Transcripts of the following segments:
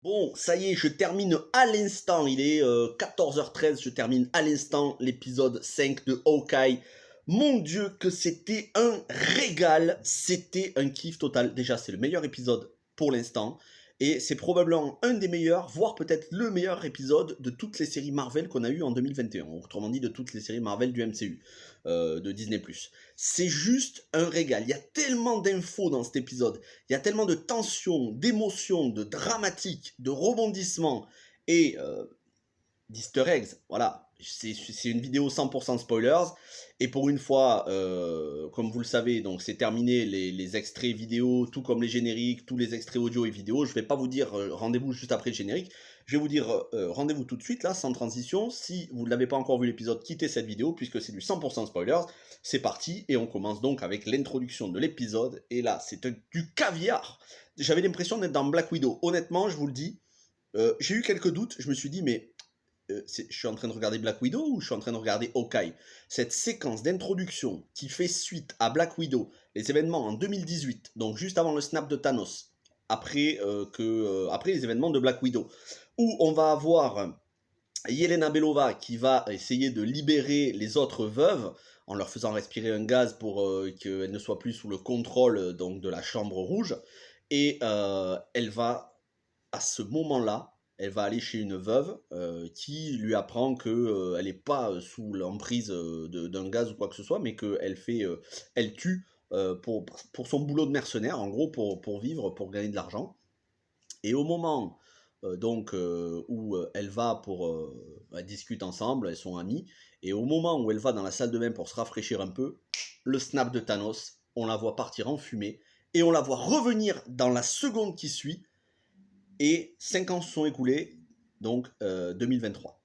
Bon, ça y est, je termine à l'instant, il est 14h13, je termine à l'instant l'épisode 5 de Hawkeye. Mon Dieu, que c'était un régal, c'était un kiff total. Déjà, c'est le meilleur épisode pour l'instant, et c'est probablement un des meilleurs, voire peut-être le meilleur épisode de toutes les séries Marvel qu'on a eu en 2021, autrement dit de toutes les séries Marvel du MCU, de Disney+. C'est juste un régal, il y a tellement d'infos dans cet épisode, il y a tellement de tension, d'émotion, de dramatique, de rebondissement et d'easter eggs. Voilà, c'est une vidéo 100% spoilers. Et pour une fois, comme vous le savez, donc c'est terminé les extraits vidéo, tout comme les génériques, tous les extraits audio et vidéo. Je vais pas vous dire rendez-vous juste après le générique. Je vais vous dire rendez-vous tout de suite, là, sans transition. Si vous ne l'avez pas encore vu l'épisode, quittez cette vidéo, puisque c'est du 100% spoilers. C'est parti, et on commence donc avec l'introduction de l'épisode. Et là, c'est du caviar. J'avais l'impression d'être dans Black Widow. Honnêtement, je vous le dis, j'ai eu quelques doutes. Je me suis dit, mais je suis en train de regarder Black Widow ou je suis en train de regarder Hawkeye? Cette séquence d'introduction qui fait suite à Black Widow, les événements en 2018, donc juste avant le snap de Thanos, après les événements de Black Widow, où on va avoir Yelena Belova qui va essayer de libérer les autres veuves en leur faisant respirer un gaz pour qu'elles ne soient plus sous le contrôle donc de la Chambre Rouge, et elle va, à ce moment-là, elle va aller chez une veuve qui lui apprend qu'elle n'est pas sous l'emprise d'un gaz ou quoi que ce soit, mais qu'elle elle tue pour son boulot de mercenaire, en gros pour vivre, pour gagner de l'argent. Et au moment où elle va elles discutent ensemble, elles sont amies, et au moment où elle va dans la salle de bain pour se rafraîchir un peu, le snap de Thanos, on la voit partir en fumée, et on la voit revenir dans la seconde qui suit, et 5 ans se sont écoulés, donc 2023.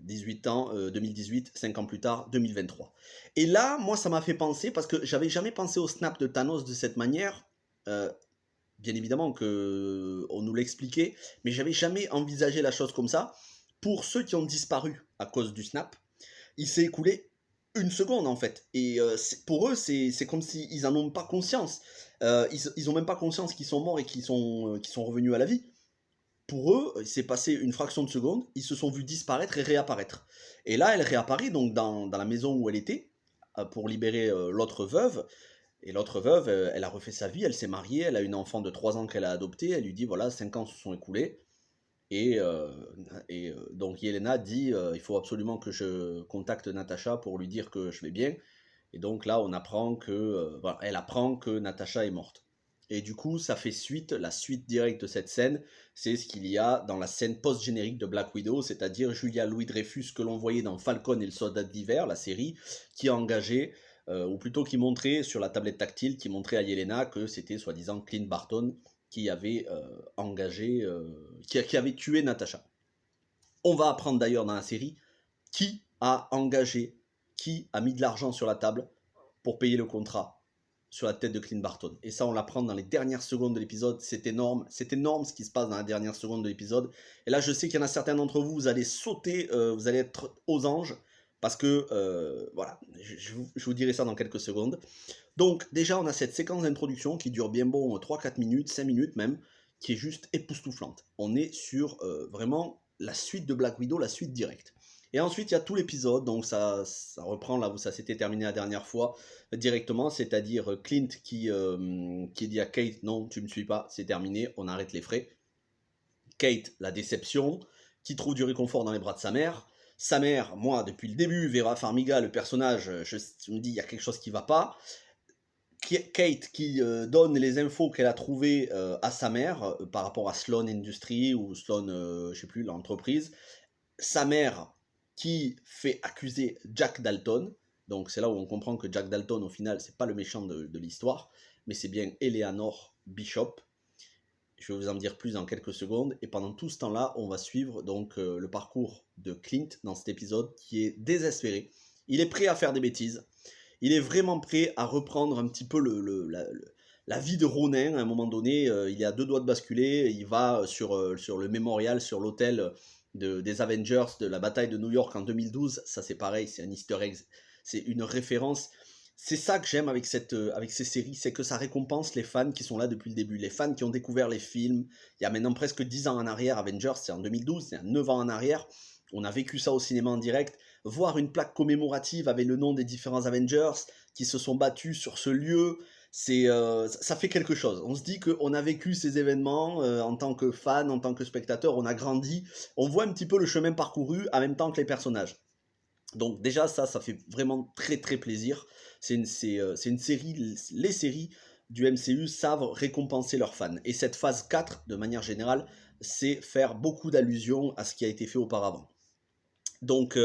18 ans, 2018, 5 ans plus tard, 2023. Et là, moi, ça m'a fait penser, parce que j'avais jamais pensé au snap de Thanos de cette manière. Bien évidemment qu'on nous l'expliquait, mais j'avais jamais envisagé la chose comme ça. Pour ceux qui ont disparu à cause du snap, il s'est écoulé une seconde en fait. Et pour eux, c'est comme s'ils en ont pas conscience. Ils ont même pas conscience qu'ils sont morts et qu'ils sont revenus à la vie. Pour eux, il s'est passé une fraction de seconde, ils se sont vus disparaître et réapparaître. Et là, elle réapparaît donc dans la maison où elle était, pour libérer l'autre veuve. Et l'autre veuve, elle a refait sa vie, elle s'est mariée, elle a une enfant de 3 ans qu'elle a adoptée, elle lui dit voilà, 5 ans se sont écoulés. Et, donc Yelena dit il faut absolument que je contacte Natacha pour lui dire que je vais bien. Et donc là, on apprend voilà, elle apprend que Natacha est morte. Et du coup, ça fait suite, la suite directe de cette scène, c'est ce qu'il y a dans la scène post-générique de Black Widow, c'est-à-dire Julia Louis-Dreyfus que l'on voyait dans Falcon et le Soldat d'hiver, la série, qui a engagé, ou plutôt qui montrait sur la tablette tactile, qui montrait à Yelena que c'était soi-disant Clint Barton qui avait engagé, qui avait tué Natacha. On va apprendre d'ailleurs dans la série qui a engagé, qui a mis de l'argent sur la table pour payer le contrat sur la tête de Clint Barton. Et ça, on l'apprend dans les dernières secondes de l'épisode. C'est énorme ce qui se passe dans la dernière seconde de l'épisode. Et là, je sais qu'il y en a certains d'entre vous, vous allez sauter, vous allez être aux anges, parce que, voilà, je vous dirai ça dans quelques secondes. Donc, déjà, on a cette séquence d'introduction qui dure bien bon 3-4 minutes, 5 minutes même, qui est juste époustouflante. On est sur vraiment la suite de Black Widow, la suite directe. Et ensuite, il y a tout l'épisode, donc ça reprend là où ça s'était terminé la dernière fois directement, c'est-à-dire Clint qui dit à Kate non, tu me suis pas, c'est terminé, on arrête les frais. Kate, la déception, qui trouve du réconfort dans les bras de sa mère. Sa mère, moi, depuis le début, Vera Farmiga, le personnage, je me dis, il y a quelque chose qui va pas. Kate qui donne les infos qu'elle a trouvées à sa mère par rapport à Sloan Industries ou Sloan, je sais plus, l'entreprise. Sa mère qui fait accuser Jack Dalton. Donc c'est là où on comprend que Jack Dalton, au final, c'est pas le méchant de l'histoire, mais c'est bien Eleanor Bishop. Je vais vous en dire plus dans quelques secondes. Et pendant tout ce temps-là, on va suivre donc le parcours de Clint dans cet épisode qui est désespéré. Il est prêt à faire des bêtises. Il est vraiment prêt à reprendre un petit peu la vie de Ronin. À un moment donné, il est à deux doigts de basculer. Il va sur le mémorial, sur l'hôtel des Avengers de la bataille de New York en 2012. Ça, c'est pareil, c'est un easter egg. C'est une référence. c'est ça que j'aime avec ces séries, c'est que ça récompense les fans qui sont là depuis le début, les fans qui ont découvert les films, il y a maintenant presque 10 ans en arrière, Avengers c'est en 2012, c'est 9 ans en arrière, on a vécu ça au cinéma en direct, voir une plaque commémorative avec le nom des différents Avengers qui se sont battus sur ce lieu, ça fait quelque chose. On se dit qu'on a vécu ces événements en tant que fan, en tant que spectateur, on a grandi, on voit un petit peu le chemin parcouru en même temps que les personnages. Donc déjà ça fait vraiment très très plaisir. C'est une série, les séries du MCU savent récompenser leurs fans. Et cette phase 4, de manière générale, c'est faire beaucoup d'allusions à ce qui a été fait auparavant. Donc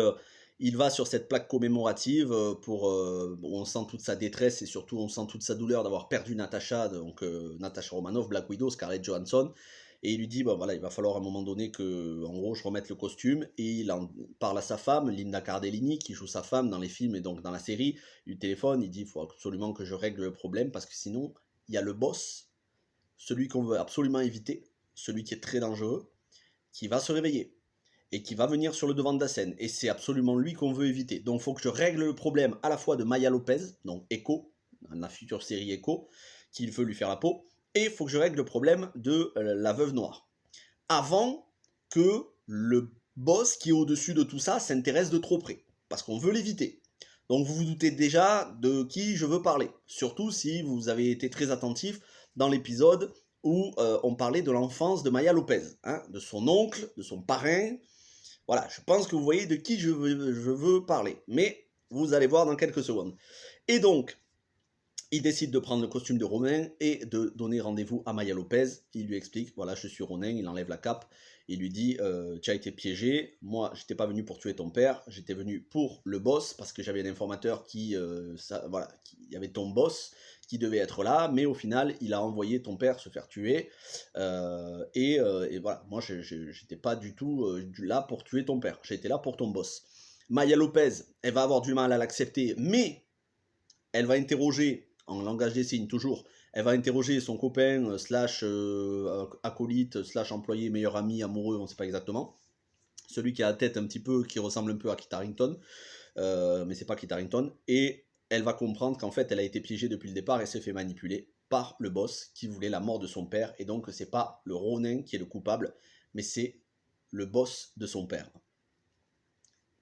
il va sur cette plaque commémorative où on sent toute sa détresse et surtout on sent toute sa douleur d'avoir perdu Natasha, donc Natasha Romanoff, Black Widow, Scarlett Johansson. Et il lui dit, bah voilà, il va falloir à un moment donné que, en gros, je remette le costume. Et il en parle à sa femme, Linda Cardellini, qui joue sa femme dans les films et donc dans la série. Il lui téléphone, il dit, il faut absolument que je règle le problème parce que sinon, il y a le boss, celui qu'on veut absolument éviter, celui qui est très dangereux, qui va se réveiller et qui va venir sur le devant de la scène. Et c'est absolument lui qu'on veut éviter. Donc il faut que je règle le problème à la fois de Maya Lopez, donc Echo, dans la future série Echo, qui veut lui faire la peau, et il faut que je règle le problème de la veuve noire. Avant que le boss qui est au-dessus de tout ça s'intéresse de trop près. Parce qu'on veut l'éviter. Donc vous vous doutez déjà de qui je veux parler. Surtout si vous avez été très attentif dans l'épisode où on parlait de l'enfance de Maya Lopez. Hein, de son oncle, de son parrain. Voilà, je pense que vous voyez de qui je veux parler. Mais vous allez voir dans quelques secondes. Et donc, il décide de prendre le costume de Ronin et de donner rendez-vous à Maya Lopez. Il lui explique, voilà, je suis Ronin, il enlève la cape. Il lui dit, tu as été piégé, moi, j'étais pas venu pour tuer ton père, j'étais venu pour le boss, parce que j'avais un informateur qui y avait ton boss qui devait être là, mais au final, il a envoyé ton père se faire tuer. Et voilà, moi, j'étais pas du tout là pour tuer ton père, j'étais là pour ton boss. Maya Lopez, elle va avoir du mal à l'accepter, mais elle va interroger, en langage des signes toujours, elle va interroger son copain, slash acolyte, slash employé, meilleur ami, amoureux, on ne sait pas exactement. Celui qui a la tête un petit peu, qui ressemble un peu à Kit Harington, mais c'est pas Kit Harington. Et elle va comprendre qu'en fait, elle a été piégée depuis le départ et s'est fait manipuler par le boss qui voulait la mort de son père. Et donc, c'est pas le Ronin qui est le coupable, mais c'est le boss de son père.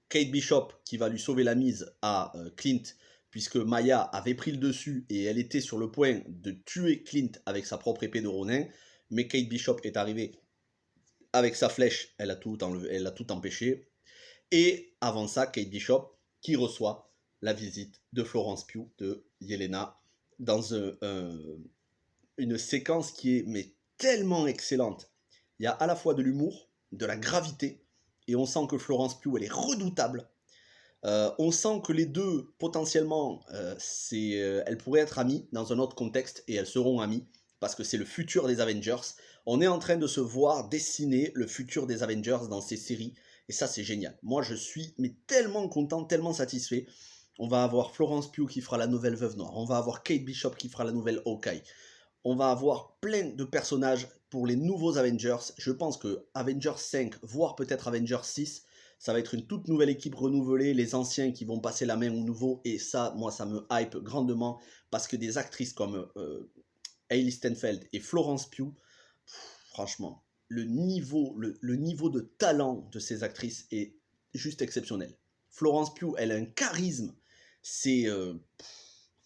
Kate Bishop qui va lui sauver la mise à Clint, puisque Maya avait pris le dessus et elle était sur le point de tuer Clint avec sa propre épée de Ronin, mais Kate Bishop est arrivée avec sa flèche, elle a tout empêché. Et avant ça, Kate Bishop qui reçoit la visite de Florence Pugh, de Yelena, dans une séquence qui est tellement excellente. Il y a à la fois de l'humour, de la gravité, et on sent que Florence Pugh, elle est redoutable. On sent que les deux, potentiellement, elles pourraient être amies dans un autre contexte, et elles seront amies, parce que c'est le futur des Avengers. On est en train de se voir dessiner le futur des Avengers dans ces séries, et ça c'est génial. Moi je suis tellement content, tellement satisfait. On va avoir Florence Pugh qui fera la nouvelle Veuve Noire, on va avoir Kate Bishop qui fera la nouvelle Hawkeye. On va avoir plein de personnages pour les nouveaux Avengers. Je pense que Avengers 5, voire peut-être Avengers 6, ça va être une toute nouvelle équipe renouvelée, les anciens qui vont passer la main aux nouveaux, et ça, moi, ça me hype grandement, parce que des actrices comme Hailey Steinfeld et Florence Pugh, franchement, le niveau de talent de ces actrices est juste exceptionnel. Florence Pugh, elle a un charisme, c'est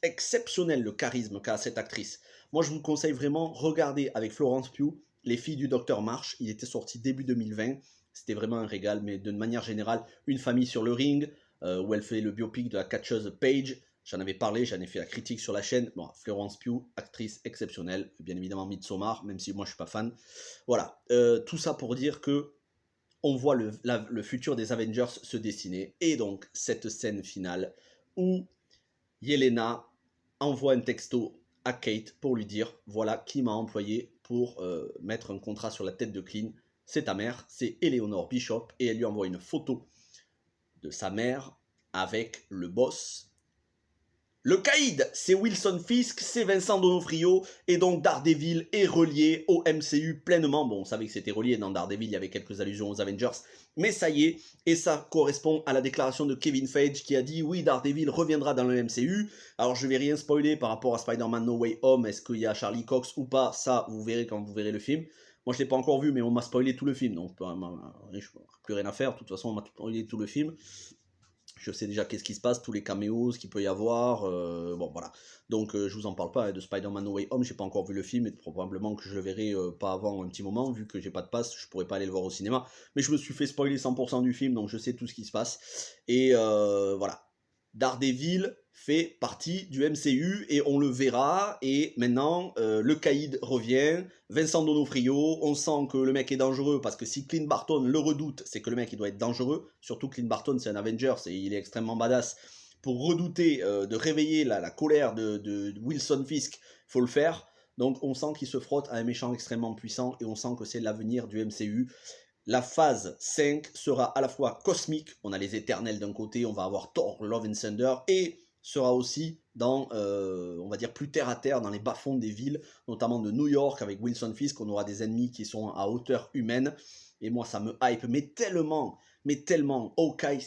exceptionnel le charisme qu'a cette actrice. Moi, je vous conseille vraiment, regardez avec Florence Pugh, Les filles du Docteur March, il était sorti début 2020, c'était vraiment un régal, mais d'une manière générale, Une famille sur le ring, où elle fait le biopic de la catcheuse Paige, j'en avais parlé, j'en ai fait la critique sur la chaîne. Bon, Florence Pugh, actrice exceptionnelle, bien évidemment Midsommar, même si moi je suis pas fan. Voilà, tout ça pour dire que on voit le futur des Avengers se dessiner, et donc cette scène finale où Yelena envoie un texto à Kate pour lui dire voilà qui m'a employé pour mettre un contrat sur la tête de Clint, c'est ta mère, c'est Eleanor Bishop, et elle lui envoie une photo de sa mère avec le boss Le caïd, c'est Wilson Fisk, c'est Vincent D'Onofrio, et donc Daredevil est relié au MCU pleinement. Bon, on savait que c'était relié, dans Daredevil, il y avait quelques allusions aux Avengers, mais ça y est, et ça correspond à la déclaration de Kevin Feige qui a dit « Oui, Daredevil reviendra dans le MCU ». Alors, je vais rien spoiler par rapport à Spider-Man No Way Home, est-ce qu'il y a Charlie Cox ou pas, ça, vous verrez quand vous verrez le film. Moi, je ne l'ai pas encore vu, mais on m'a spoilé tout le film, donc je n'ai plus rien à faire, de toute façon, on m'a spoilé tout le film. Je sais déjà qu'est-ce qui se passe, tous les caméos, ce qu'il peut y avoir, bon voilà. Donc je vous en parle pas, hein, de Spider-Man No Way Home, j'ai pas encore vu le film, et probablement que je le verrai pas avant un petit moment, vu que j'ai pas de passe, je pourrais pas aller le voir au cinéma. Mais je me suis fait spoiler 100% du film, donc je sais tout ce qui se passe. Et voilà. Daredevil fait partie du MCU et on le verra. Et maintenant, le caïd revient. Vincent D'Onofrio, on sent que le mec est dangereux parce que si Clint Barton le redoute, c'est que le mec il doit être dangereux. Surtout Clint Barton, c'est un Avengers et il est extrêmement badass. Pour redouter de réveiller la colère de Wilson Fisk, il faut le faire. Donc on sent qu'il se frotte à un méchant extrêmement puissant et on sent que c'est l'avenir du MCU. La phase 5 sera à la fois cosmique, on a les éternels d'un côté, on va avoir Thor, Love and Thunder, et sera aussi dans, on va dire, plus terre à terre, dans les bas-fonds des villes, notamment de New York, avec Wilson Fisk, on aura des ennemis qui sont à hauteur humaine, et moi ça me hype, mais tellement, Hawkeye,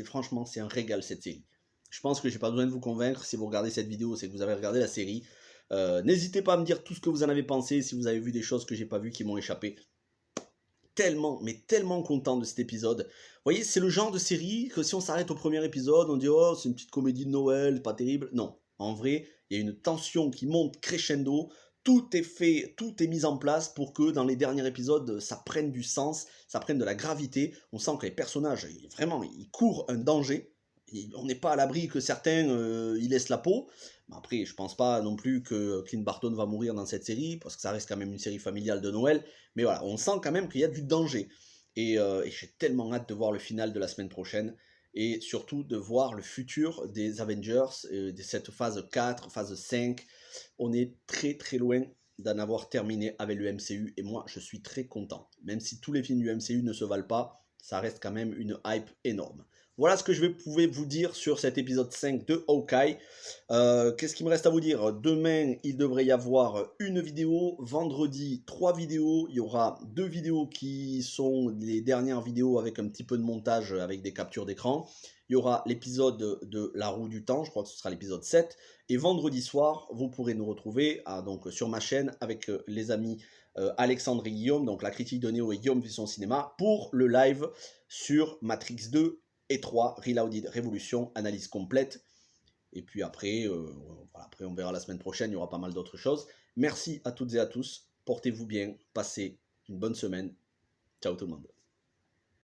franchement, c'est un régal cette série. Je pense que j'ai pas besoin de vous convaincre, si vous regardez cette vidéo, c'est que vous avez regardé la série. N'hésitez pas à me dire tout ce que vous en avez pensé, si vous avez vu des choses que j'ai pas vues qui m'ont échappé. Tellement, mais tellement content de cet épisode. Vous voyez, c'est le genre de série que si on s'arrête au premier épisode, on dit « Oh, c'est une petite comédie de Noël, pas terrible ». Non, en vrai, il y a une tension qui monte crescendo, tout est fait, tout est mis en place pour que dans les derniers épisodes, ça prenne du sens, ça prenne de la gravité. On sent que les personnages, vraiment, ils courent un danger. On n'est pas à l'abri que certains y laissent la peau. Mais après, je pense pas non plus que Clint Barton va mourir dans cette série, parce que ça reste quand même une série familiale de Noël. Mais voilà, on sent quand même qu'il y a du danger. Et j'ai tellement hâte de voir le final de la semaine prochaine. Et surtout de voir le futur des Avengers, de cette phase 4, phase 5. On est très très loin d'en avoir terminé avec le MCU. Et moi, je suis très content. Même si tous les films du MCU ne se valent pas, ça reste quand même une hype énorme. Voilà ce que je pouvais vous dire sur cet épisode 5 de Hawkeye. Qu'est-ce qu'il me reste à vous dire? Demain, il devrait y avoir une vidéo. Vendredi, 3 vidéos. Il y aura 2 vidéos qui sont les dernières vidéos avec un petit peu de montage, avec des captures d'écran. Il y aura l'épisode de La Roue du Temps, je crois que ce sera l'épisode 7. Et vendredi soir, vous pourrez nous retrouver donc, sur ma chaîne avec les amis Alexandre et Guillaume, donc la critique de Néo et Guillaume fait son cinéma, pour le live sur Matrix 2 et 3, Reloaded Révolution, analyse complète. Et puis après, voilà, après, on verra la semaine prochaine, il y aura pas mal d'autres choses. Merci à toutes et à tous, portez-vous bien, passez une bonne semaine. Ciao tout le monde.